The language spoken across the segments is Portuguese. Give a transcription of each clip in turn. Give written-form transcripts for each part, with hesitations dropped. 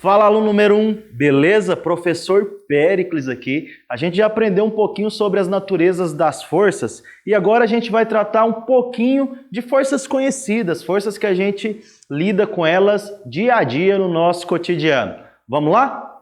Fala, aluno número 1, beleza? Professor Péricles aqui. A gente já aprendeu um pouquinho sobre as naturezas das forças e agora a gente vai tratar um pouquinho de forças conhecidas, forças que a gente lida com elas dia a dia no nosso cotidiano. Vamos lá?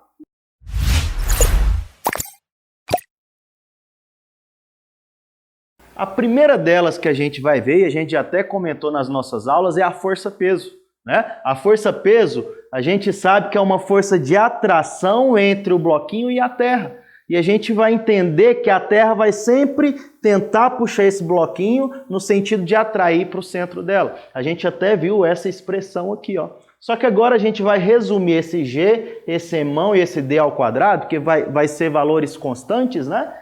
A primeira delas que a gente vai ver, e a gente já até comentou nas nossas aulas, é a força-peso, né? A força-peso, a gente sabe que é uma força de atração entre o bloquinho e a terra. E a gente vai entender que a terra vai sempre tentar puxar esse bloquinho no sentido de atrair para o centro dela. A gente até viu essa expressão aqui, ó. Só que agora a gente vai resumir esse G, esse emão e esse D ao quadrado, que vai ser valores constantes, né?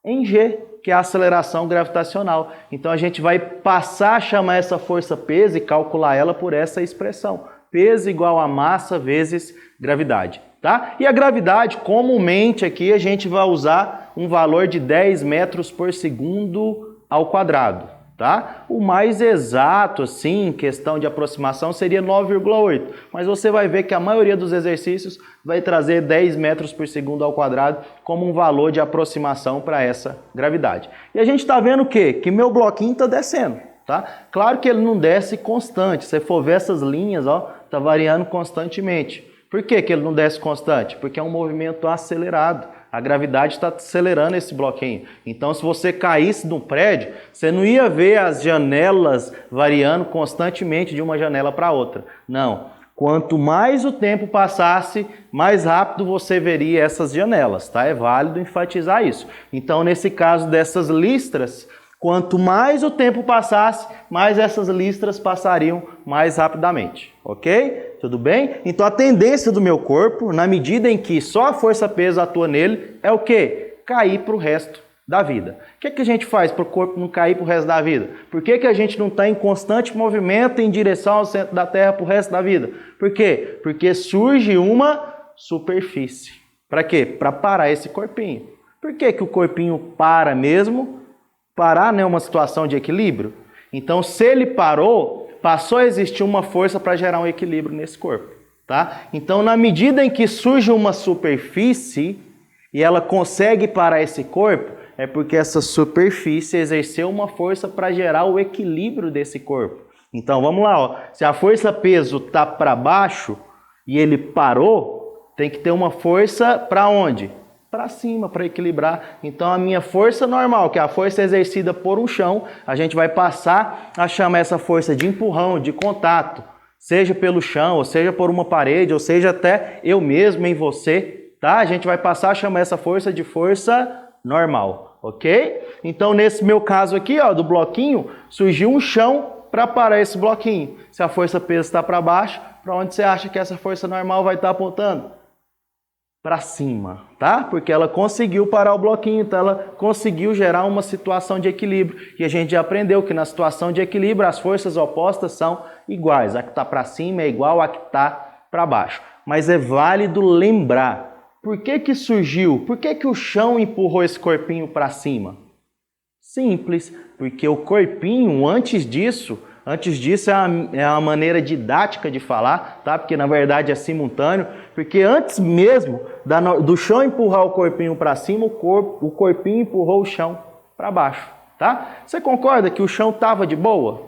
Em G, que é a aceleração gravitacional. Então a gente vai passar a chamar essa força peso e calcular ela por essa expressão. Peso igual a massa vezes gravidade, tá? E a gravidade, comumente aqui a gente vai usar um valor de 10 metros por segundo ao quadrado, tá? O mais exato, assim, em questão de aproximação, seria 9,8. Mas você vai ver que a maioria dos exercícios vai trazer 10 metros por segundo ao quadrado como um valor de aproximação para essa gravidade. E a gente está vendo o quê? Que meu bloquinho está descendo, tá? Claro que ele não desce constante. Se você for ver essas linhas, ó, está variando constantemente. Por que que ele não desce constante? Porque é um movimento acelerado. A gravidade está acelerando esse bloquinho. Então, se você caísse de um prédio, você não ia ver as janelas variando constantemente de uma janela para outra. Não. Quanto mais o tempo passasse, mais rápido você veria essas janelas, tá? É válido enfatizar isso. Então, nesse caso dessas listras, quanto mais o tempo passasse, mais essas listras passariam mais rapidamente, ok? Tudo bem? Então a tendência do meu corpo, na medida em que só a força-peso atua nele, é o quê? Cair para o resto da vida. O que é que a gente faz para o corpo não cair para o resto da vida? Por que que a gente não está em constante movimento em direção ao centro da Terra para o resto da vida? Por quê? Porque surge uma superfície. Para quê? Para parar esse corpinho. Por que que o corpinho para mesmo? Parar, né, uma situação de equilíbrio. Então, se ele parou, passou a existir uma força para gerar um equilíbrio nesse corpo, tá? Então, na medida em que surge uma superfície e ela consegue parar esse corpo, é porque essa superfície exerceu uma força para gerar o equilíbrio desse corpo. Então, vamos lá, ó. Se a força-peso está para baixo e ele parou, tem que ter uma força para onde? Para cima, para equilibrar. Então a minha força normal, que é a força exercida por um chão, a gente vai passar a chamar essa força de empurrão, de contato, seja pelo chão, ou seja por uma parede, ou seja até eu mesmo em você, tá? A gente vai passar a chamar essa força de força normal, ok? Então nesse meu caso aqui, ó, do bloquinho, surgiu um chão para parar esse bloquinho. Se a força peso está para baixo, para onde você acha que essa força normal vai estar apontando? Para cima, tá? Porque ela conseguiu parar o bloquinho, então ela conseguiu gerar uma situação de equilíbrio. E a gente já aprendeu que na situação de equilíbrio as forças opostas são iguais. A que está para cima é igual à que está para baixo. Mas é válido lembrar, por que que surgiu? Por que que o chão empurrou esse corpinho para cima? Simples, porque o corpinho, antes disso é uma maneira didática de falar, tá? Porque na verdade é simultâneo, porque antes mesmo do chão empurrar o corpinho para cima, o corpinho empurrou o chão para baixo, tá? Você concorda que o chão estava de boa?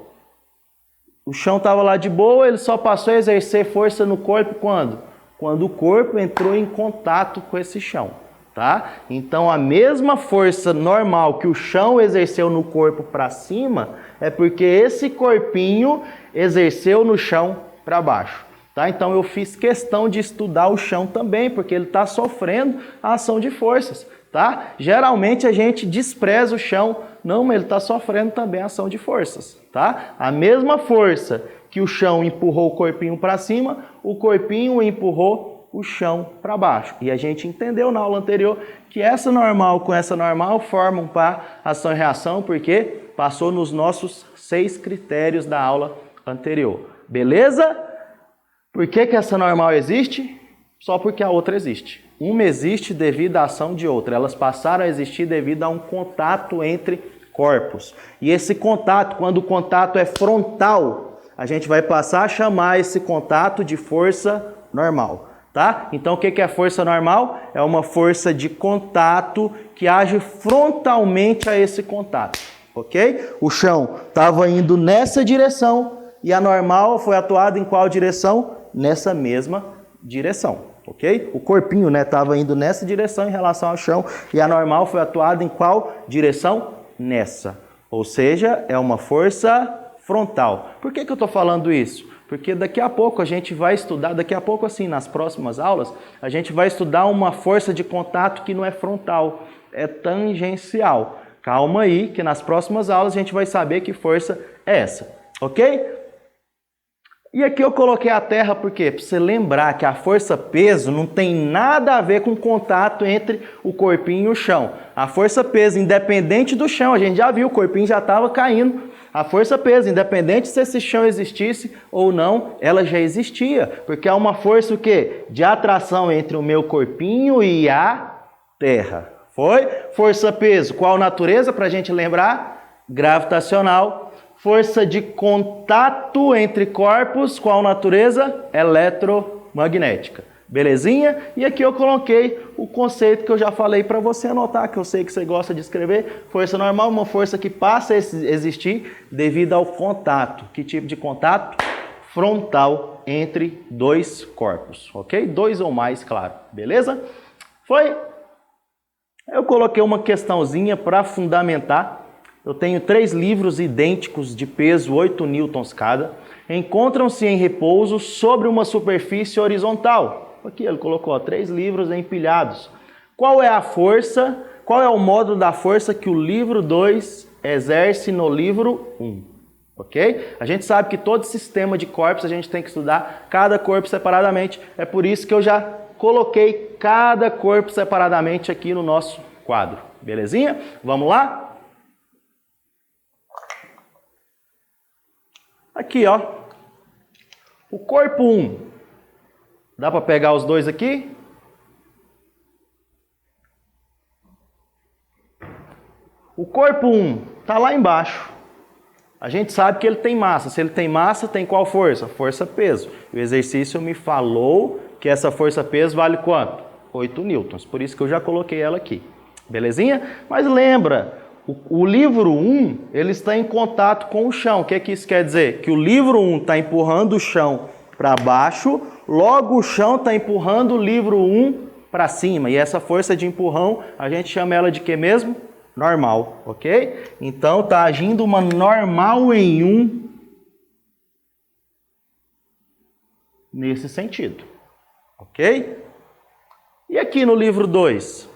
O chão estava lá de boa, ele só passou a exercer força no corpo quando? Quando o corpo entrou em contato com esse chão, tá? Então a mesma força normal que o chão exerceu no corpo para cima é porque esse corpinho exerceu no chão para baixo, tá? Então eu fiz questão de estudar o chão também, porque ele está sofrendo a ação de forças, tá? Geralmente a gente despreza o chão, não, mas ele está sofrendo também a ação de forças, tá? A mesma força que o chão empurrou o corpinho para cima, o corpinho empurrou o chão para baixo. E a gente entendeu na aula anterior que essa normal com essa normal formam par ação e reação, porque passou nos nossos 6 critérios da aula anterior. Beleza? Por que que essa normal existe? Só porque a outra existe. Uma existe devido à ação de outra. Elas passaram a existir devido a um contato entre corpos. E esse contato, quando o contato é frontal, a gente vai passar a chamar esse contato de força normal. tá? Então, o que é força normal? É uma força de contato que age frontalmente a esse contato, ok? O chão estava indo nessa direção e a normal foi atuada em qual direção? Nessa mesma direção, ok? O corpinho, né, estava indo nessa direção em relação ao chão e a normal foi atuada em qual direção? Nessa. Ou seja, é uma força frontal. Por que eu estou falando isso? Porque daqui a pouco a gente vai estudar, daqui a pouco assim, nas próximas aulas, a gente vai estudar uma força de contato que não é frontal, é tangencial. Calma aí, que nas próximas aulas a gente vai saber que força é essa, ok? E aqui eu coloquei a terra por quê? Para você lembrar que a força-peso não tem nada a ver com o contato entre o corpinho e o chão. A força-peso, independente do chão, a gente já viu, o corpinho já estava caindo. A força-peso, independente se esse chão existisse ou não, ela já existia. Porque é uma força o quê? De atração entre o meu corpinho e a terra. Foi? Força-peso, qual natureza para a gente lembrar? Gravitacional. Força de contato entre corpos, qual natureza? Eletromagnética. Belezinha? E aqui eu coloquei o conceito que eu já falei para você anotar, que eu sei que você gosta de escrever. Força normal, uma força que passa a existir devido ao contato. Que tipo de contato? Frontal entre dois corpos, ok? Dois ou mais, claro. Beleza? Foi? Eu coloquei uma questãozinha para fundamentar. Eu tenho 3 livros idênticos de peso 8 newtons cada. Encontram-se em repouso sobre uma superfície horizontal. Aqui ele colocou 3 livros empilhados. Qual é a força, qual é o módulo da força que o livro 2 exerce no livro 1? Ok? A gente sabe que todo sistema de corpos a gente tem que estudar cada corpo separadamente. É por isso que eu já coloquei cada corpo separadamente aqui no nosso quadro. Belezinha? Vamos lá? Aqui, ó. O corpo 1. Dá para pegar os dois aqui? O corpo 1 está lá embaixo. A gente sabe que ele tem massa. Se ele tem massa, tem qual força? Força-peso. O exercício me falou que essa força-peso vale quanto? 8 newtons. Por isso que eu já coloquei ela aqui. Belezinha? Mas lembra, o livro 1, ele está em contato com o chão. O que é que isso quer dizer? Que o livro 1 está empurrando o chão para baixo, logo o chão está empurrando o livro 1 para cima. E essa força de empurrão, a gente chama ela de quê mesmo? Normal, ok? Então está agindo uma normal em 1 nesse sentido, ok? E aqui no livro 2?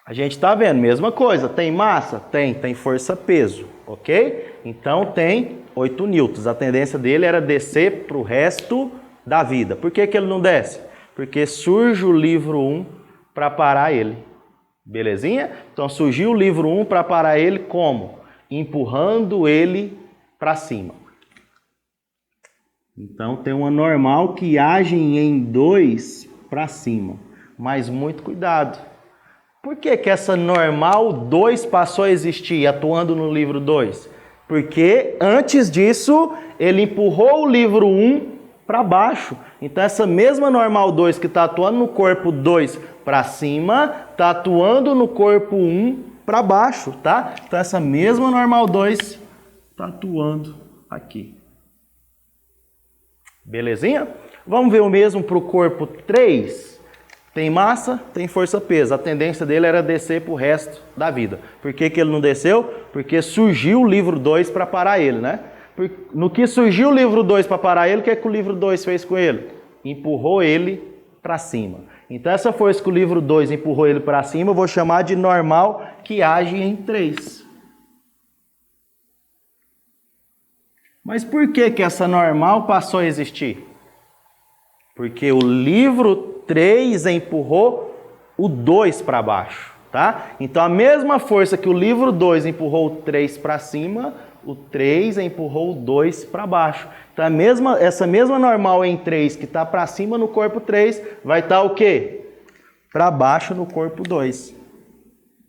A gente está vendo, mesma coisa, tem massa? Tem força-peso, ok? Então tem 8 newtons, a tendência dele era descer para o resto da vida. Por que ele não desce? Porque surge o livro 1 para parar ele, belezinha? Então surgiu o livro 1 para parar ele como? Empurrando ele para cima. Então tem uma normal que age em 2 para cima, mas muito cuidado. Por que essa normal 2 passou a existir, atuando no livro 2? Porque antes disso, ele empurrou o livro 1 para baixo. Então essa mesma normal 2 que está atuando no corpo 2 para cima, está atuando no corpo 1 para baixo, tá? Então essa mesma normal 2 está atuando aqui. Belezinha? Vamos ver o mesmo para o corpo 3. Tem massa, tem força-peso. A tendência dele era descer para o resto da vida. Por que ele não desceu? Porque surgiu o livro 2 para parar ele, né? No que surgiu o livro 2 para parar ele, o que é que o livro 2 fez com ele? Empurrou ele para cima. Então essa força que o livro 2 empurrou ele para cima, eu vou chamar de normal que age em 3. Mas por que essa normal passou a existir? Porque o livro 3 empurrou o 2 para baixo, tá? Então a mesma força que o livro 2 empurrou o 3 para cima, o 3 empurrou o 2 para baixo. Então essa mesma normal em 3 que está para cima no corpo 3, vai estar o quê? Para baixo no corpo 2.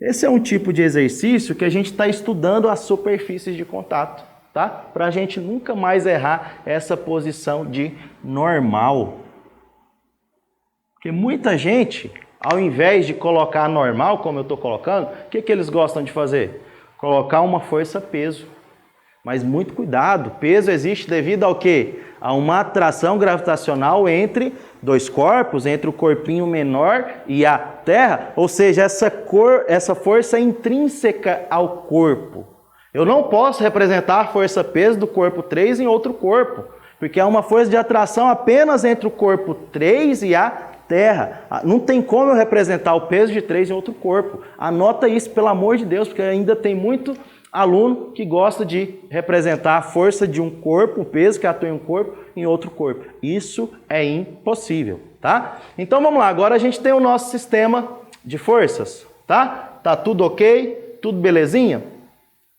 Esse é um tipo de exercício que a gente está estudando as superfícies de contato, tá? Para a gente nunca mais errar essa posição de normal. Porque muita gente, ao invés de colocar normal, como eu estou colocando, o que eles gostam de fazer? Colocar uma força-peso. Mas muito cuidado, peso existe devido ao quê? A uma atração gravitacional entre dois corpos, entre o corpinho menor e a Terra, ou seja, essa força é intrínseca ao corpo. Eu não posso representar a força-peso do corpo 3 em outro corpo, porque é uma força de atração apenas entre o corpo 3 e a Terra. Não tem como eu representar o peso de 3 em outro corpo. Anota isso, pelo amor de Deus, porque ainda tem muito aluno que gosta de representar a força de um corpo, o peso que atua em um corpo, em outro corpo. Isso é impossível, tá? Então vamos lá, agora a gente tem o nosso sistema de forças, tá? Tá tudo ok? Tudo belezinha?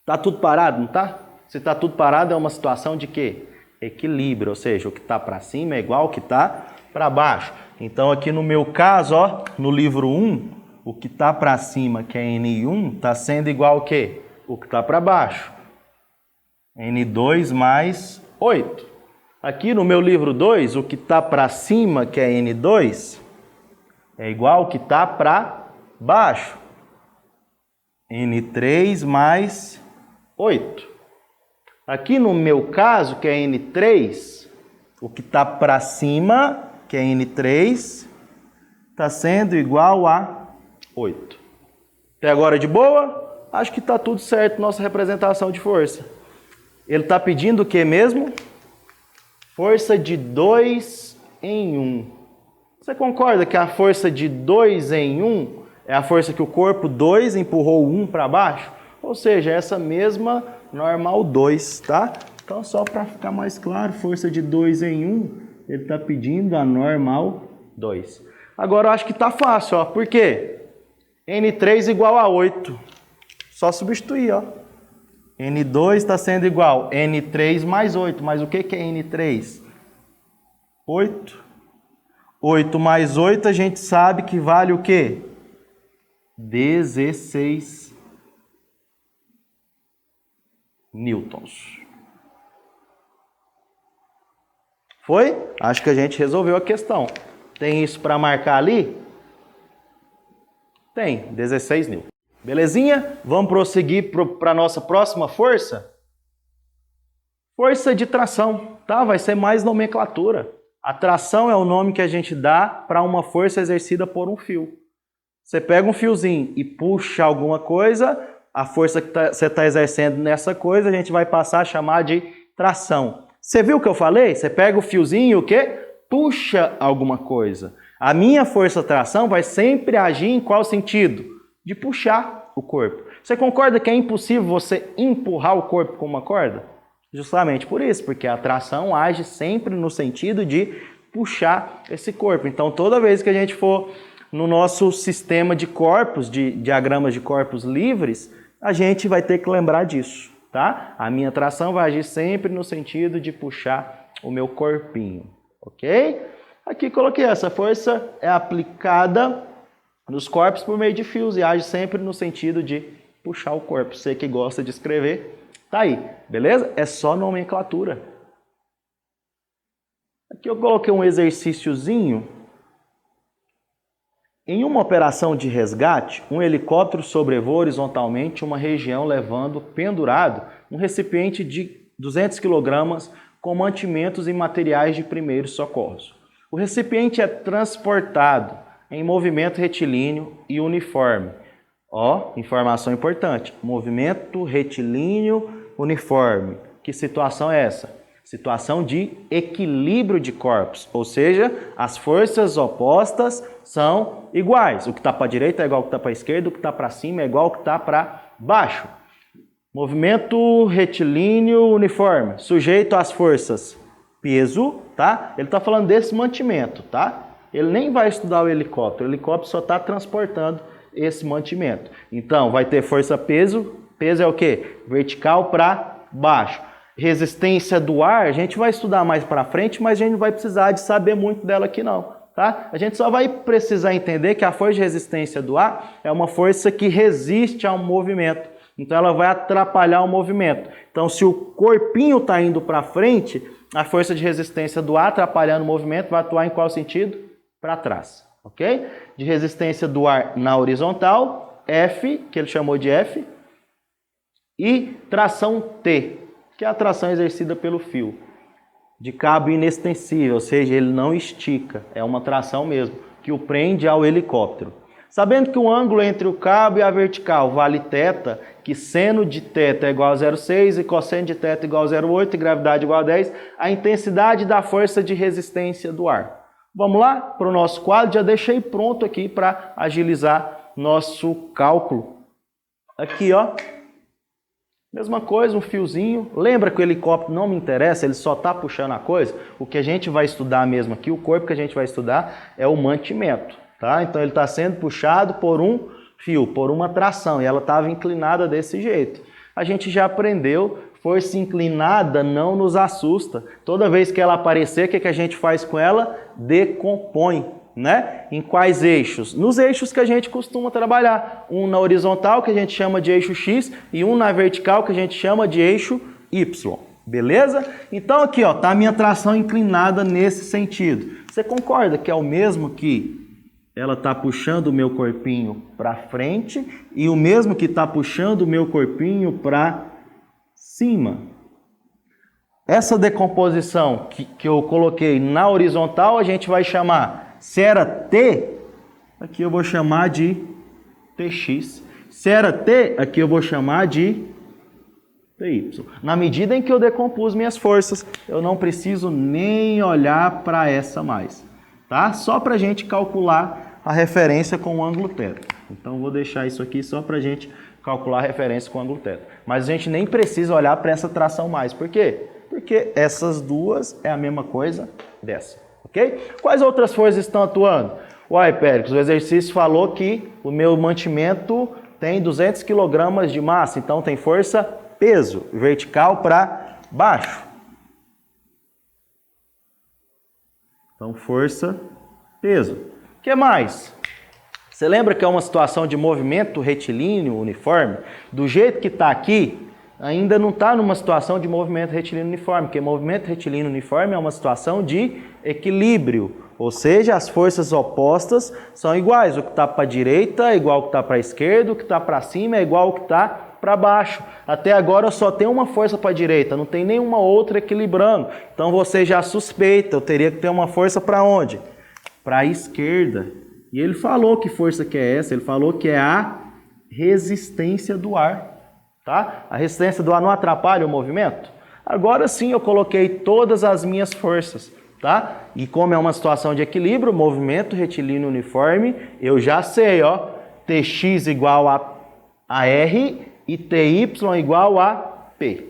Tá tudo parado, não tá? Se tá tudo parado é uma situação de quê? Equilíbrio, ou seja, o que tá para cima é igual ao que tá para baixo. Então aqui no meu caso, ó, no livro 1, o que tá para cima, que é N1, tá sendo igual ao quê? O que está para baixo. N2 mais 8. Aqui no meu livro 2, o que está para cima, que é N2, é igual ao que está para baixo. N3 mais 8. Aqui no meu caso, que é N3, o que está para cima, que é N3, está sendo igual a 8. Até agora de boa? Acho que está tudo certo, nossa representação de força. Ele está pedindo o que mesmo? Força de 2 em 1. Você concorda que a força de 2 em 1 é a força que o corpo 2 empurrou 1 para baixo? Ou seja, essa mesma normal 2, tá? Então, só para ficar mais claro, força de 2 em 1, ele está pedindo a normal 2. Agora, eu acho que está fácil, ó. Por quê? N3 igual a 8. Só substituir, ó. N2 está sendo igual N3 mais 8. Mas o que é N3? 8. 8 mais 8 a gente sabe que vale o quê? 16 newtons. Foi? Acho que a gente resolveu a questão. Tem isso para marcar ali? Tem, 16 newtons. Belezinha? Vamos prosseguir para a nossa próxima força? Força de tração, tá? Vai ser mais nomenclatura. A tração é o nome que a gente dá para uma força exercida por um fio. Você pega um fiozinho e puxa alguma coisa, a força que você está exercendo nessa coisa, a gente vai passar a chamar de tração. Você viu o que eu falei? Você pega o fiozinho e o quê? Puxa alguma coisa. A minha força tração vai sempre agir em qual sentido? De puxar o corpo. Você concorda que é impossível você empurrar o corpo com uma corda? Justamente por isso, porque a tração age sempre no sentido de puxar esse corpo. Então, toda vez que a gente for no nosso sistema de corpos, de diagramas de corpos livres, a gente vai ter que lembrar disso, tá? A minha tração vai agir sempre no sentido de puxar o meu corpinho, ok? Aqui coloquei essa força é aplicada nos corpos por meio de fios e age sempre no sentido de puxar o corpo. Você que gosta de escrever, tá aí, beleza? É só nomenclatura. Aqui eu coloquei um exercíciozinho. Em uma operação de resgate, um helicóptero sobrevoa horizontalmente uma região levando pendurado um recipiente de 200 kg com mantimentos e materiais de primeiros socorros. O recipiente é transportado em movimento retilíneo e uniforme. Ó, informação importante. Movimento retilíneo uniforme. Que situação é essa? Situação de equilíbrio de corpos. Ou seja, as forças opostas são iguais. O que está para a direita é igual ao que está para a esquerda, o que está para cima é igual ao que está para baixo. Movimento retilíneo uniforme. Sujeito às forças peso, tá? Ele está falando desse mantimento, tá? Ele nem vai estudar o helicóptero só está transportando esse mantimento. Então, vai ter força-peso. Peso é o quê? Vertical para baixo. Resistência do ar, a gente vai estudar mais para frente, mas a gente não vai precisar de saber muito dela aqui não, tá? A gente só vai precisar entender que a força de resistência do ar é uma força que resiste ao movimento. Então, ela vai atrapalhar o movimento. Então, se o corpinho está indo para frente, a força de resistência do ar atrapalhando o movimento vai atuar em qual sentido? Para trás, ok? De resistência do ar na horizontal, F, que ele chamou de F, e tração T, que é a tração exercida pelo fio, de cabo inextensível, ou seja, ele não estica, é uma tração mesmo, que o prende ao helicóptero. Sabendo que o ângulo entre o cabo e a vertical vale θ, que seno de θ é igual a 0,6 e cosseno de θ é igual a 0,8 e gravidade igual a 10, a intensidade da força de resistência do ar. Vamos lá para o nosso quadro, já deixei pronto aqui para agilizar nosso cálculo. Aqui, ó, mesma coisa, um fiozinho. Lembra que o helicóptero não me interessa, ele só está puxando a coisa? O que a gente vai estudar mesmo aqui, o corpo que a gente vai estudar é o mantimento, tá? Então ele está sendo puxado por um fio, por uma tração, e ela estava inclinada desse jeito. A gente já aprendeu, força inclinada não nos assusta. Toda vez que ela aparecer, o que a gente faz com ela? Decompõe, né? Em quais eixos? Nos eixos que a gente costuma trabalhar. Um na horizontal, que a gente chama de eixo X, e um na vertical, que a gente chama de eixo Y. Beleza? Então aqui, ó, tá a minha tração inclinada nesse sentido. Você concorda que é o mesmo que ela está puxando o meu corpinho para frente e o mesmo que está puxando o meu corpinho para cima? Essa decomposição que eu coloquei na horizontal, a gente vai chamar, se era T, aqui eu vou chamar de TX. Se era T, aqui eu vou chamar de TY. Na medida em que eu decompus minhas forças, eu não preciso nem olhar para essa mais, tá? Só para a gente calcular a referência com o ângulo θ. Então, vou deixar isso aqui só para a gente calcular a referência com o ângulo θ. Mas a gente nem precisa olhar para essa tração mais. Por quê? Porque essas duas é a mesma coisa dessa, ok? Quais outras forças estão atuando? Uai, Péricles, o exercício falou que o meu mantimento tem 200 kg de massa, então tem força peso, vertical para baixo. Então, força, peso. O que mais? Você lembra que é uma situação de movimento retilíneo uniforme? Do jeito que está aqui, ainda não está numa situação de movimento retilíneo uniforme, porque movimento retilíneo uniforme é uma situação de equilíbrio, ou seja, as forças opostas são iguais. O que está para a direita é igual ao que está para a esquerda, o que está para cima é igual ao que está para baixo. Até agora eu só tenho uma força para a direita, não tem nenhuma outra equilibrando. Então você já suspeita, eu teria que ter uma força para onde? Para a esquerda. E ele falou que força que é essa? Ele falou que é a resistência do ar. Tá? A resistência do ar não atrapalha o movimento? Agora sim eu coloquei todas as minhas forças. Tá? E como é uma situação de equilíbrio, movimento retilíneo uniforme, eu já sei, ó, Tx igual a R e Ty igual a P.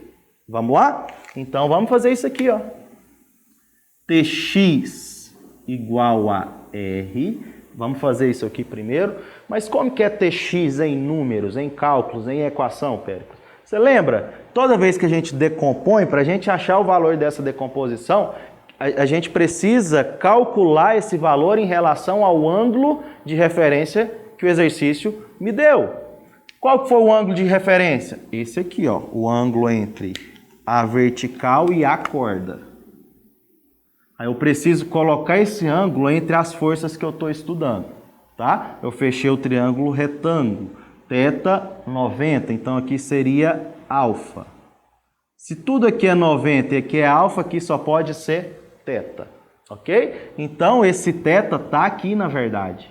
Vamos lá? Então vamos fazer isso aqui, ó. Tx igual a R, vamos fazer isso aqui primeiro, mas como que é Tx em números, em cálculos, em equação, Péricles? Você lembra? Toda vez que a gente decompõe, para a gente achar o valor dessa decomposição, a gente precisa calcular esse valor em relação ao ângulo de referência que o exercício me deu. Qual que foi o ângulo de referência? Esse aqui, ó, o ângulo entre a vertical e a corda. Aí eu preciso colocar esse ângulo entre as forças que eu estou estudando, tá? Eu fechei o triângulo retângulo, θ 90, então aqui seria alfa. Se tudo aqui é 90 e aqui é alfa, aqui só pode ser θ, ok? Então esse θ está aqui na verdade.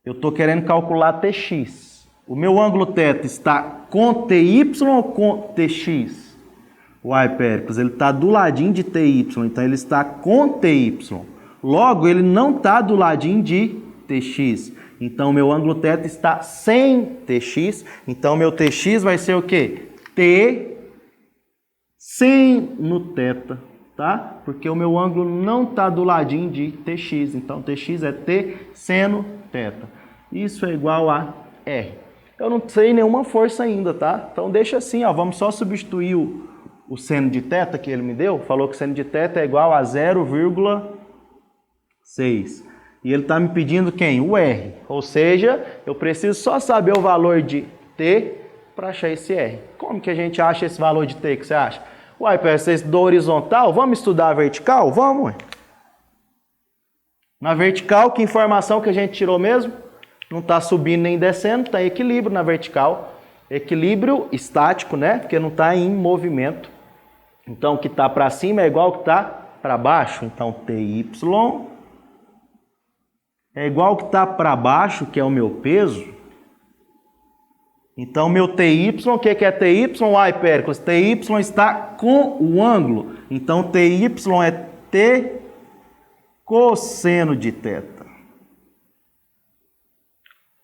Eu estou querendo calcular Tx. O meu ângulo θ está com Ty ou com Tx? Uai, Péricles, ele está do ladinho de Ty, então ele está com Ty. Logo, ele não está do ladinho de Tx. Então, meu ângulo θ está sem Tx. Então, meu Tx vai ser o quê? T sem no θ, tá? Porque o meu ângulo não está do ladinho de Tx. Então, Tx é T seno θ. Isso é igual a R. Eu não sei nenhuma força ainda, tá? Então, deixa assim, ó. Vamos só substituir o seno de θ que ele me deu, falou que o seno de θ é igual a 0,6. E ele está me pedindo quem? O R. Ou seja, eu preciso só saber o valor de T para achar esse R. Como que a gente acha esse valor de T, que você acha? Uai, você estudou horizontal? Vamos estudar a vertical? Vamos, ué. Na vertical, que informação que a gente tirou mesmo? Não está subindo nem descendo, está em equilíbrio na vertical. Equilíbrio estático, né? Porque não está em movimento. Então, o que está para cima é igual ao que está para baixo. Então, TY é igual ao que está para baixo, que é o meu peso. Então, meu TY, o que é TY? Ai, Péricles, TY está com o ângulo. Então, TY é T cosseno de θ.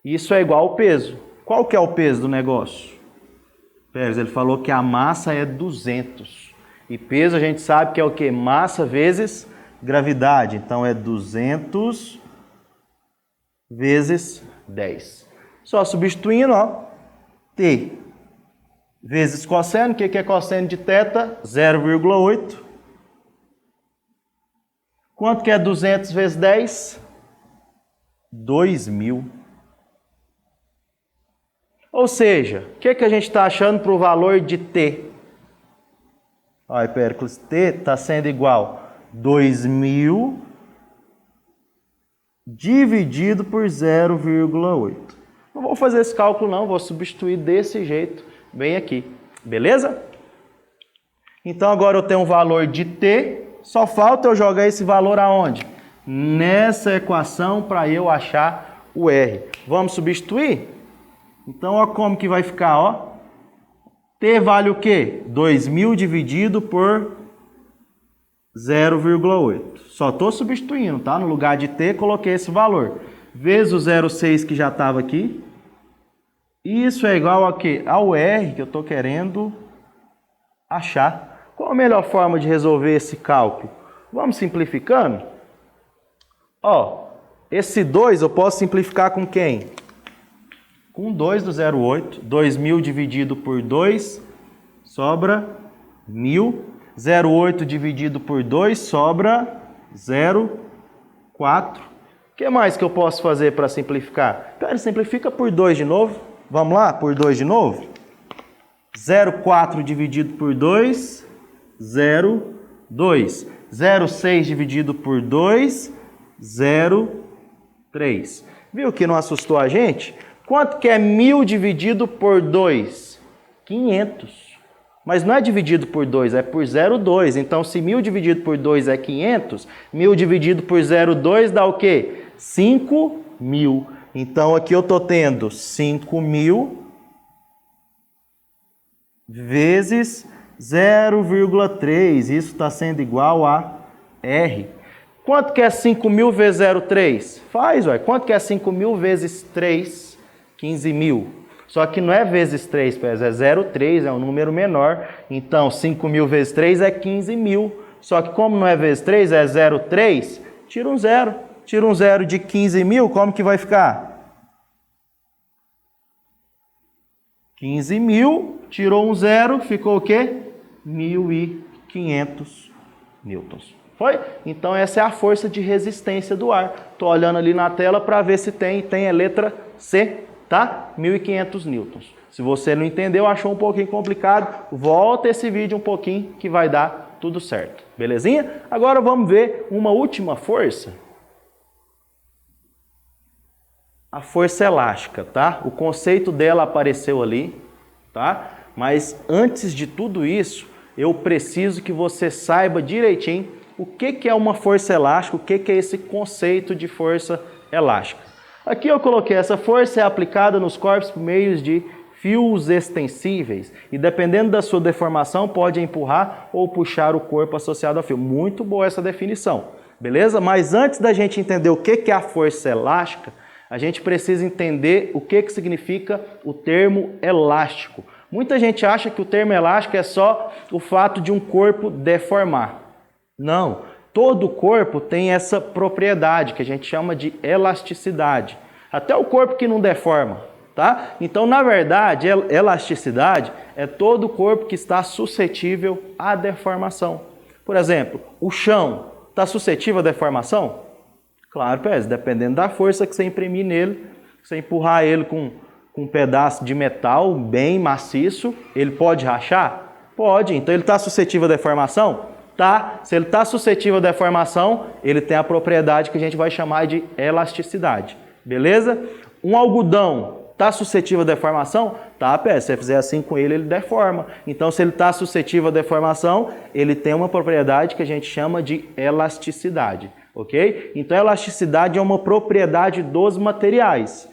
Isso é igual ao peso. Qual que é o peso do negócio? Pérez, ele falou que a massa é 200. E peso a gente sabe que é o quê? Massa vezes gravidade. Então é 200 vezes 10. Só substituindo, ó. T vezes cosseno. O que é cosseno de θ? 0,8. Quanto que é 200 vezes 10? 2.000. Ou seja, o que a gente está achando para o valor de T? Olha, Péricles, T está sendo igual a 2.000 dividido por 0,8. Não vou fazer esse cálculo não, vou substituir desse jeito, bem aqui. Beleza? Então agora eu tenho um valor de T, só falta eu jogar esse valor aonde? Nessa equação para eu achar o R. Vamos substituir? Então, ó, como que vai ficar, ó? T vale o quê? 2.000 dividido por 0,8. Só estou substituindo, tá? No lugar de T, coloquei esse valor. Vezes o 0,6 que já estava aqui. Isso é igual a quê? Ao R que eu estou querendo achar. Qual a melhor forma de resolver esse cálculo? Vamos simplificando? Ó, esse 2 eu posso simplificar com quem? Com 2 do 0,8, 2.000 dividido por 2, sobra 1.000. 0,8 dividido por 2, sobra 0,4. O que mais que eu posso fazer para simplificar? Pera, simplifica por 2 de novo. Vamos lá, por 2 de novo. 0,4 dividido por 2, 0,2. 0,6 dividido por 2, 0,3. Viu que não assustou a gente? Quanto que é 1.000 dividido por 2? 500. Mas não é dividido por 2, é por 0,2. Então, se 1.000 dividido por 2 é 500, 1.000 dividido por 0,2 dá o quê? 5.000. Então, aqui eu estou tendo 5.000 vezes 0,3. Isso está sendo igual a R. Quanto que é 5.000 vezes 0,3? Faz, ué. Quanto que é 5.000 vezes 3? 15.000. Só que não é vezes 3, é 0,3, é um número menor. Então, 5.000 vezes 3 é 15.000. Só que como não é vezes 3, é 0,3, tira um zero. Tira um zero de 15.000, como que vai ficar? 15.000, tirou um zero, ficou o quê? 1.500 newtons. Foi? Então, essa é a força de resistência do ar. Estou olhando ali na tela para ver se tem a letra C. Tá? 1.500 newtons. Se você não entendeu, achou um pouquinho complicado, volta esse vídeo um pouquinho que vai dar tudo certo. Belezinha? Agora vamos ver uma última força. A força elástica, tá? O conceito dela apareceu ali, tá? Mas antes de tudo isso, eu preciso que você saiba direitinho o que é uma força elástica, o que é esse conceito de força elástica. Aqui eu coloquei essa força é aplicada nos corpos por meio de fios extensíveis e dependendo da sua deformação pode empurrar ou puxar o corpo associado ao fio. Muito boa essa definição, beleza? Mas antes da gente entender o que é a força elástica, a gente precisa entender o que significa o termo elástico. Muita gente acha que o termo elástico é só o fato de um corpo deformar. Não. Todo corpo tem essa propriedade que a gente chama de elasticidade. Até o corpo que não deforma, tá? Então, na verdade, elasticidade é todo o corpo que está suscetível à deformação. Por exemplo, o chão está suscetível à deformação? Claro, Pérez, dependendo da força que você imprimir nele, você empurrar ele com um pedaço de metal bem maciço, ele pode rachar? Pode. Então, ele está suscetível à deformação? se ele está suscetível à deformação, ele tem a propriedade que a gente vai chamar de elasticidade. Beleza? Um algodão está suscetível à deformação? Tá, se você fizer assim com ele, ele deforma. Então, se ele está suscetível à deformação, ele tem uma propriedade que a gente chama de elasticidade. Ok? Então, a elasticidade é uma propriedade dos materiais,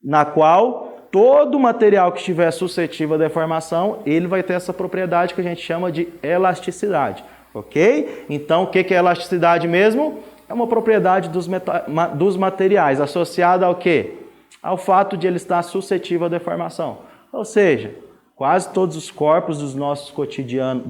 na qual todo material que estiver suscetível à deformação, ele vai ter essa propriedade que a gente chama de elasticidade. Ok? Então, o que é elasticidade mesmo? É uma propriedade dos materiais, associada ao quê? Ao fato de ele estar suscetível à deformação. Ou seja, quase todos os corpos do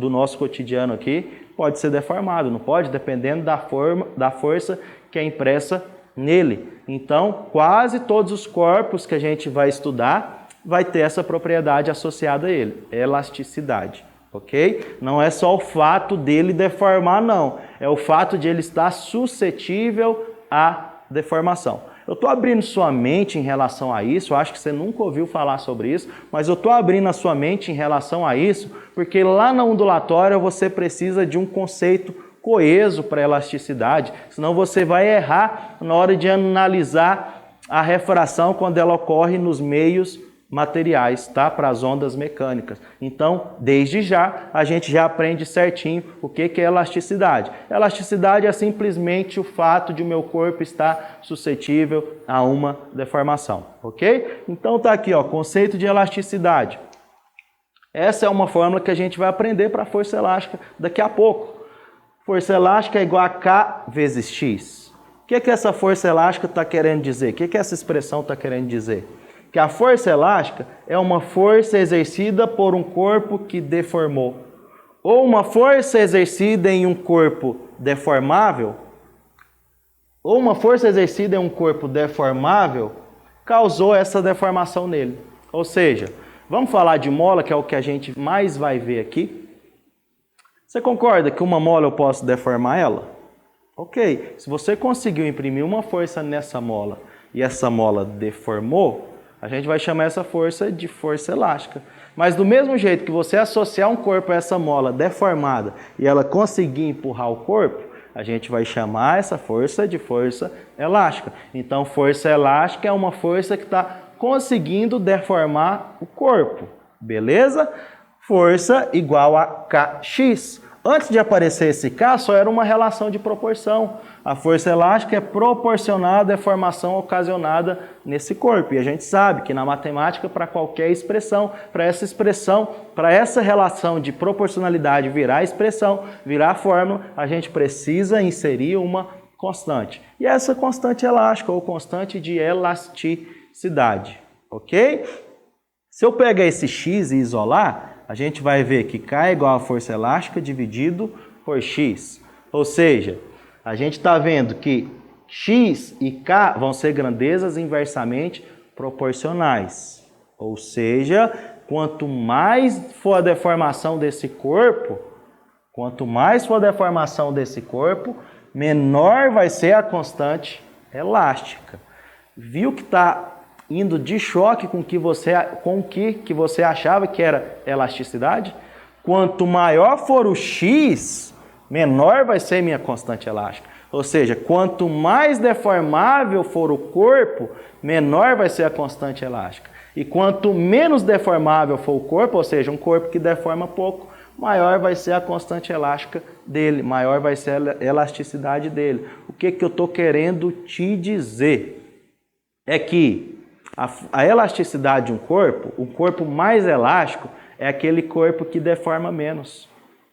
nosso cotidiano aqui pode ser deformado, não pode? Dependendo da força que é impressa nele. Então, quase todos os corpos que a gente vai estudar vai ter essa propriedade associada a ele, elasticidade. Ok? Não é só o fato dele deformar, não. É o fato de ele estar suscetível à deformação. Eu estou abrindo sua mente em relação a isso, eu acho que você nunca ouviu falar sobre isso, mas eu estou abrindo a sua mente em relação a isso, porque lá na ondulatória você precisa de um conceito coeso para elasticidade, senão você vai errar na hora de analisar a refração quando ela ocorre nos meios materiais, tá? Para as ondas mecânicas. Então, desde já, a gente já aprende certinho o que é elasticidade. Elasticidade é simplesmente o fato de o meu corpo estar suscetível a uma deformação, ok? Então tá aqui, ó, conceito de elasticidade. Essa é uma fórmula que a gente vai aprender para a força elástica daqui a pouco. Força elástica é igual a K vezes X. O que essa força elástica está querendo dizer? O que essa expressão está querendo dizer? Que a força elástica é uma força exercida por um corpo que deformou. Ou uma força exercida em um corpo deformável, ou uma força exercida em um corpo deformável causou essa deformação nele. Ou seja, vamos falar de mola, que é o que a gente mais vai ver aqui. Você concorda que uma mola eu posso deformar ela? Ok, se você conseguiu imprimir uma força nessa mola e essa mola deformou, a gente vai chamar essa força de força elástica. Mas do mesmo jeito que você associar um corpo a essa mola deformada e ela conseguir empurrar o corpo, a gente vai chamar essa força de força elástica. Então, força elástica é uma força que está conseguindo deformar o corpo. Beleza? Força igual a Kx. Antes de aparecer esse K, só era uma relação de proporção. A força elástica é proporcional à deformação ocasionada nesse corpo. E a gente sabe que na matemática, para qualquer expressão, para essa relação de proporcionalidade virar expressão, virar fórmula, a gente precisa inserir uma constante. E essa constante elástica, ou constante de elasticidade. Ok? Se eu pegar esse X e isolar, a gente vai ver que K é igual a força elástica dividido por X. Ou seja, a gente está vendo que X e K vão ser grandezas inversamente proporcionais. Ou seja, quanto mais for a deformação desse corpo, menor vai ser a constante elástica. Viu que está indo de choque com o que você achava que era elasticidade? Quanto maior for o X, menor vai ser minha constante elástica. Ou seja, quanto mais deformável for o corpo, menor vai ser a constante elástica. E quanto menos deformável for o corpo, ou seja, um corpo que deforma pouco, maior vai ser a constante elástica dele, maior vai ser a elasticidade dele. O que eu estou querendo te dizer é que a elasticidade de um corpo, o corpo mais elástico é aquele corpo que deforma menos,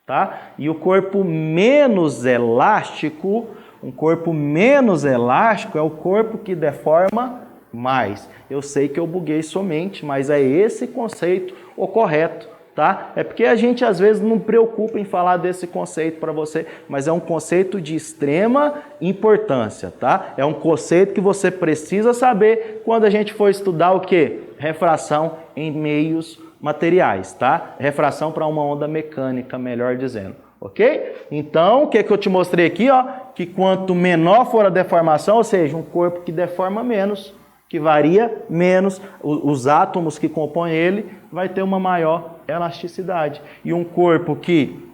tá? E o corpo menos elástico, um corpo menos elástico é o corpo que deforma mais. Eu sei que eu buguei somente, mas é esse conceito o correto, tá? É porque a gente às vezes não preocupa em falar desse conceito para você, mas é um conceito de extrema importância, tá? É um conceito que você precisa saber quando a gente for estudar o quê? Refração em meios materiais, tá? Refração para uma onda mecânica, melhor dizendo, ok? Então, o que eu te mostrei aqui, ó, que quanto menor for a deformação, ou seja, um corpo que deforma menos, que varia menos, os átomos que compõem ele vai ter uma maior elasticidade. E um corpo que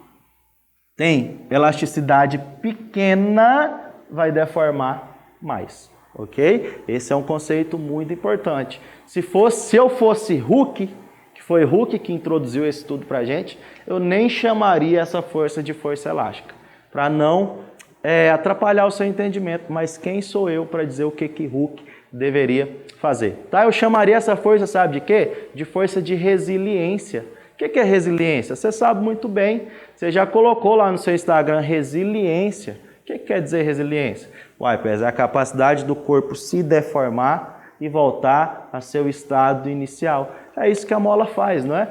tem elasticidade pequena, vai deformar mais, ok? Esse é um conceito muito importante. Se eu fosse Hooke, que foi Hooke que introduziu esse estudo para a gente, eu nem chamaria essa força de força elástica, para não atrapalhar o seu entendimento. Mas quem sou eu para dizer o que Hooke deveria fazer? Tá? Eu chamaria essa força, sabe de quê? De força de resiliência. O que é resiliência? Você sabe muito bem, você já colocou lá no seu Instagram resiliência. O que quer dizer resiliência? Uai, é a capacidade do corpo se deformar e voltar a seu estado inicial. É isso que a mola faz, não é?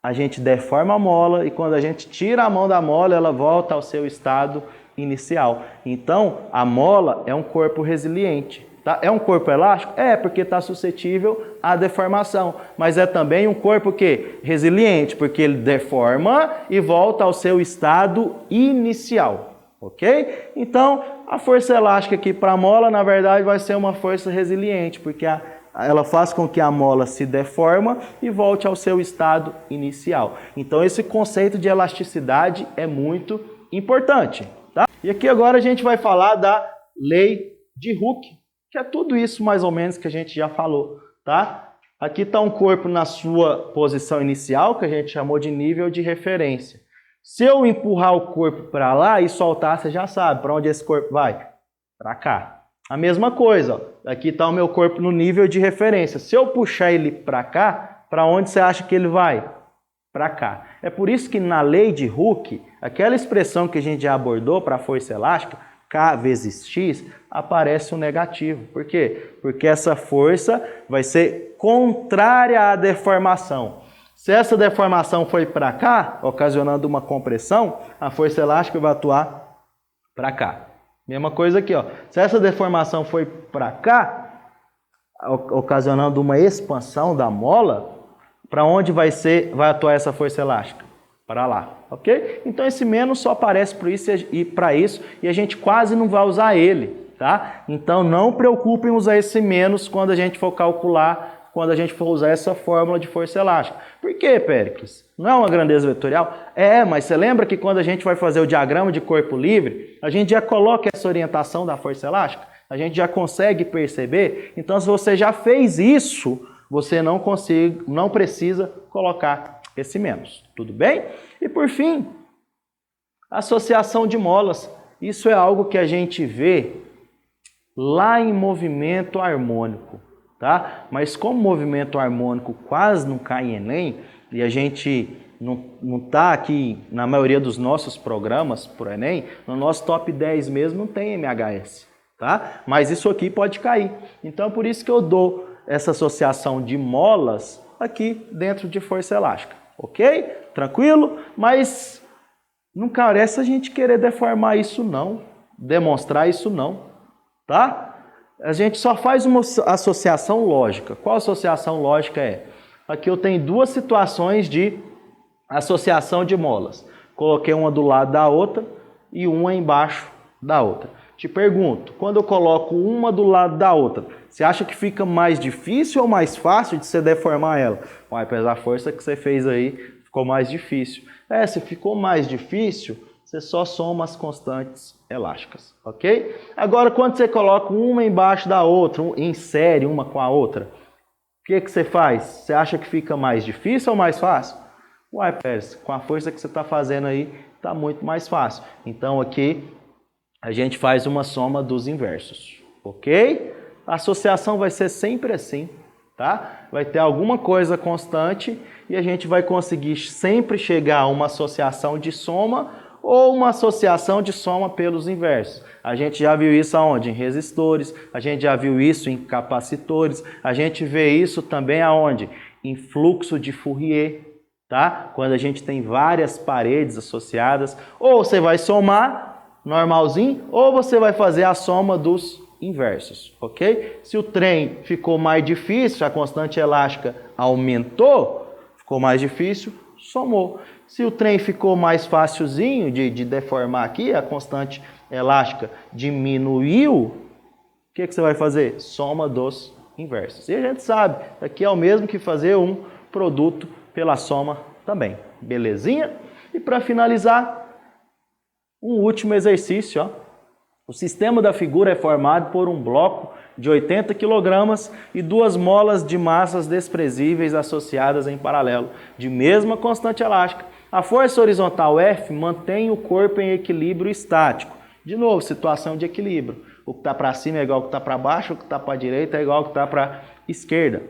A gente deforma a mola e quando a gente tira a mão da mola, ela volta ao seu estado inicial. Então, a mola é um corpo resiliente. Tá? É um corpo elástico? É, porque está suscetível à deformação. Mas é também um corpo que resiliente, porque ele deforma e volta ao seu estado inicial. Ok? Então, a força elástica aqui para a mola, na verdade, vai ser uma força resiliente, porque ela faz com que a mola se deforma e volte ao seu estado inicial. Então, esse conceito de elasticidade é muito importante. Tá? E aqui agora a gente vai falar da lei de Hooke, que é tudo isso mais ou menos que a gente já falou, tá? Aqui está um corpo na sua posição inicial, que a gente chamou de nível de referência. Se eu empurrar o corpo para lá e soltar, você já sabe para onde esse corpo vai. Para cá. A mesma coisa, ó. Aqui está o meu corpo no nível de referência. Se eu puxar ele para cá, para onde você acha que ele vai? Para cá. É por isso que na lei de Hooke, aquela expressão que a gente já abordou para a força elástica, K vezes X, aparece um negativo. Por quê? Porque essa força vai ser contrária à deformação. Se essa deformação foi para cá, ocasionando uma compressão, a força elástica vai atuar para cá. Mesma coisa aqui, ó. Se essa deformação foi para cá, ocasionando uma expansão da mola, para onde vai atuar essa força elástica? Para lá, ok? Então esse menos só aparece para isso e a gente quase não vai usar ele, tá? Então não preocupem em usar esse menos quando a gente for calcular, quando a gente for usar essa fórmula de força elástica. Por quê, Péricles? Não é uma grandeza vetorial? É, mas você lembra que quando a gente vai fazer o diagrama de corpo livre, a gente já coloca essa orientação da força elástica? A gente já consegue perceber? Então se você já fez isso, você não precisa colocar esse menos, tudo bem? E por fim, associação de molas. Isso é algo que a gente vê lá em movimento harmônico, tá? Mas como movimento harmônico quase não cai em Enem, e a gente não está aqui na maioria dos nossos programas por Enem, no nosso top 10 mesmo não tem MHS, tá? Mas isso aqui pode cair. Então é por isso que eu dou essa associação de molas aqui dentro de força elástica. Ok? Tranquilo? Mas não carece a gente querer deformar isso não, demonstrar isso não, tá? A gente só faz uma associação lógica. Qual associação lógica é? Aqui eu tenho duas situações de associação de molas. Coloquei uma do lado da outra e uma embaixo da outra. Te pergunto, quando eu coloco uma do lado da outra, você acha que fica mais difícil ou mais fácil de você deformar ela? Vai, apesar da força que você fez aí, ficou mais difícil. Se ficou mais difícil, você só soma as constantes elásticas, ok? Agora, quando você coloca uma embaixo da outra, insere uma com a outra, o que você faz? Você acha que fica mais difícil ou mais fácil? Uai, Pérez, com a força que você está fazendo aí, está muito mais fácil. Então, aqui a gente faz uma soma dos inversos, ok? A associação vai ser sempre assim, tá? Vai ter alguma coisa constante e a gente vai conseguir sempre chegar a uma associação de soma ou uma associação de soma pelos inversos. A gente já viu isso aonde? Em resistores, a gente já viu isso em capacitores, a gente vê isso também aonde? Em fluxo de Fourier, tá? Quando a gente tem várias paredes associadas, ou você vai somar normalzinho, ou você vai fazer a soma dos inversos, ok? Se o trem ficou mais difícil, a constante elástica aumentou, ficou mais difícil, somou. Se o trem ficou mais facilzinho de deformar aqui, a constante elástica diminuiu, o que você vai fazer? Soma dos inversos. E a gente sabe, aqui é o mesmo que fazer um produto pela soma também. Belezinha? E para finalizar, Um último exercício, ó. O sistema da figura é formado por um bloco de 80 kg e 2 molas de massas desprezíveis associadas em paralelo, de mesma constante elástica. A força horizontal F mantém o corpo em equilíbrio estático. De novo, situação de equilíbrio. O que está para cima é igual ao que está para baixo, o que está para a direita é igual ao que está para a esquerda.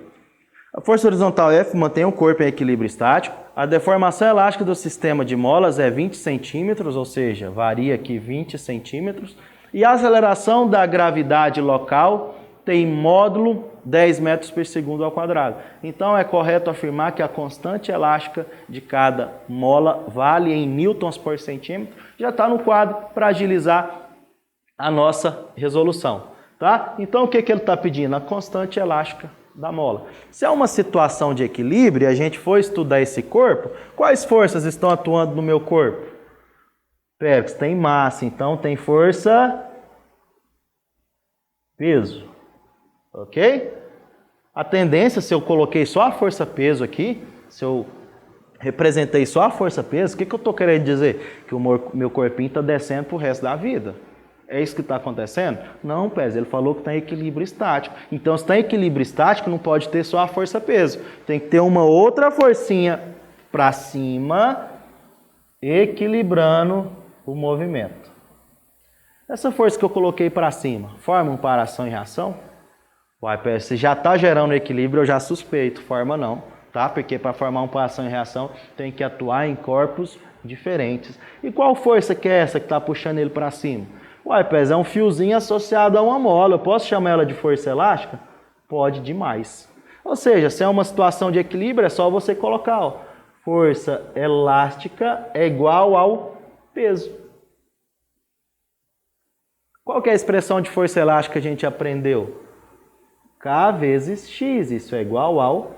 A força horizontal F mantém o corpo em equilíbrio estático. A deformação elástica do sistema de molas é 20 centímetros, ou seja, varia aqui 20 centímetros. E a aceleração da gravidade local tem módulo 10 metros por segundo ao quadrado. Então é correto afirmar que a constante elástica de cada mola vale em newtons por centímetro. Já está no quadro para agilizar a nossa resolução. Tá? Então o que ele está pedindo? A constante elástica da mola. Se é uma situação de equilíbrio e a gente for estudar esse corpo, quais forças estão atuando no meu corpo? Péricles, tem massa, então tem força, peso, ok? A tendência, se eu coloquei só a força-peso aqui, se eu representei só a força-peso, o que eu estou querendo dizer? Que o meu corpinho está descendo para o resto da vida. É isso que está acontecendo? Não, Pés, ele falou que está em equilíbrio estático. Então, se está em equilíbrio estático, não pode ter só a força-peso. Tem que ter uma outra forcinha para cima, equilibrando o movimento. Essa força que eu coloquei para cima, forma um par ação e reação? Uai, Pés, se já está gerando equilíbrio, eu já suspeito. Forma não, tá? Porque para formar um par ação e reação, tem que atuar em corpos diferentes. E qual força que é essa que está puxando ele para cima? Uai, Pés, é um fiozinho associado a uma mola. Eu posso chamar ela de força elástica? Pode demais. Ou seja, se é uma situação de equilíbrio, é só você colocar, ó, força elástica é igual ao peso. Qual que é a expressão de força elástica que a gente aprendeu? K vezes X, isso é igual ao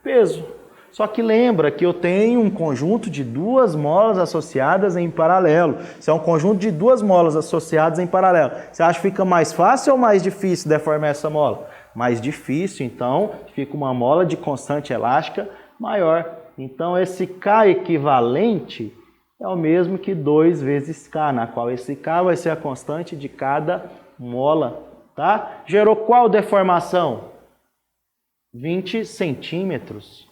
peso. Só que lembra que eu tenho um conjunto de 2 molas associadas em paralelo. Se é um conjunto de 2 molas associadas em paralelo, você acha que fica mais fácil ou mais difícil deformar essa mola? Mais difícil, então fica uma mola de constante elástica maior. Então esse K equivalente é o mesmo que 2 vezes K, na qual esse K vai ser a constante de cada mola. Tá? Gerou qual deformação? 20 centímetros.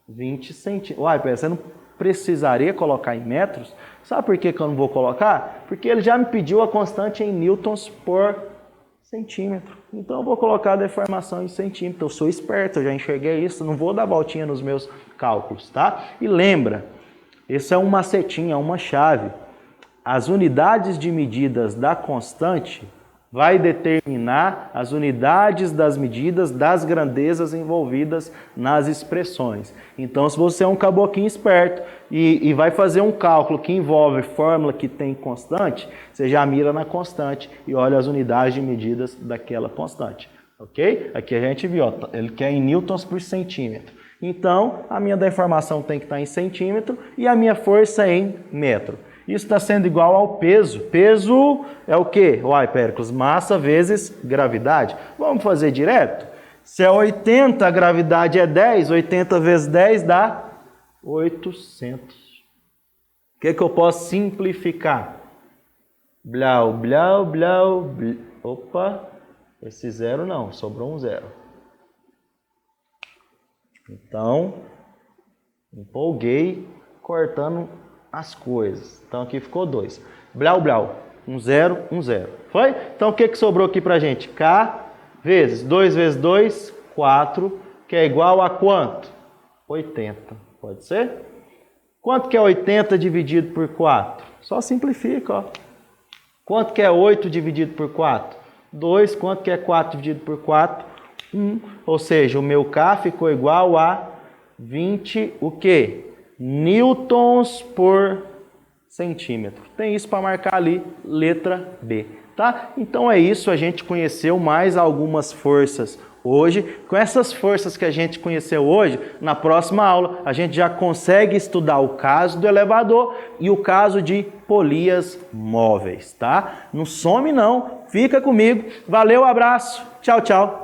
20 centímetros. Uai, você não precisaria colocar em metros? Sabe por que eu não vou colocar? Porque ele já me pediu a constante em newtons por centímetro. Então eu vou colocar a deformação em centímetro. Eu sou esperto, eu já enxerguei isso, não vou dar voltinha nos meus cálculos, tá? E lembra, esse é um macetinho, é uma chave. As unidades de medidas da constante vai determinar as unidades das medidas das grandezas envolvidas nas expressões. Então, se você é um caboquinho esperto e vai fazer um cálculo que envolve fórmula que tem constante, você já mira na constante e olha as unidades de medidas daquela constante. Ok? Aqui a gente viu, ó, ele quer em newtons por centímetro. Então, a minha deformação tem que estar em centímetro e a minha força em metro. Isso está sendo igual ao peso. Peso é o quê? Uai, Péricles, massa vezes gravidade. Vamos fazer direto? Se é 80, a gravidade é 10, 80 vezes 10 dá 800. O que eu posso simplificar? Blau, blau, blau, blau. Opa, esse zero não, sobrou um zero. Então, empolguei cortando as coisas. Então aqui ficou 2. Blau, blau. 1, 0, 1, 0. Foi? Então o que sobrou aqui pra gente? K vezes 2 vezes 2, 4, que é igual a quanto? 80. Pode ser? Quanto que é 80 dividido por 4? Só simplifica, ó. Quanto que é 8 dividido por 4? 2. Quanto que é 4 dividido por 4? 1. Ou seja, o meu K ficou igual a 20, o quê? Newtons por centímetro. Tem isso para marcar ali, letra B, tá? Então é isso, a gente conheceu mais algumas forças hoje. Com essas forças que a gente conheceu hoje, na próxima aula a gente já consegue estudar o caso do elevador e o caso de polias móveis, tá? Não some não, fica comigo. Valeu, abraço, tchau, tchau.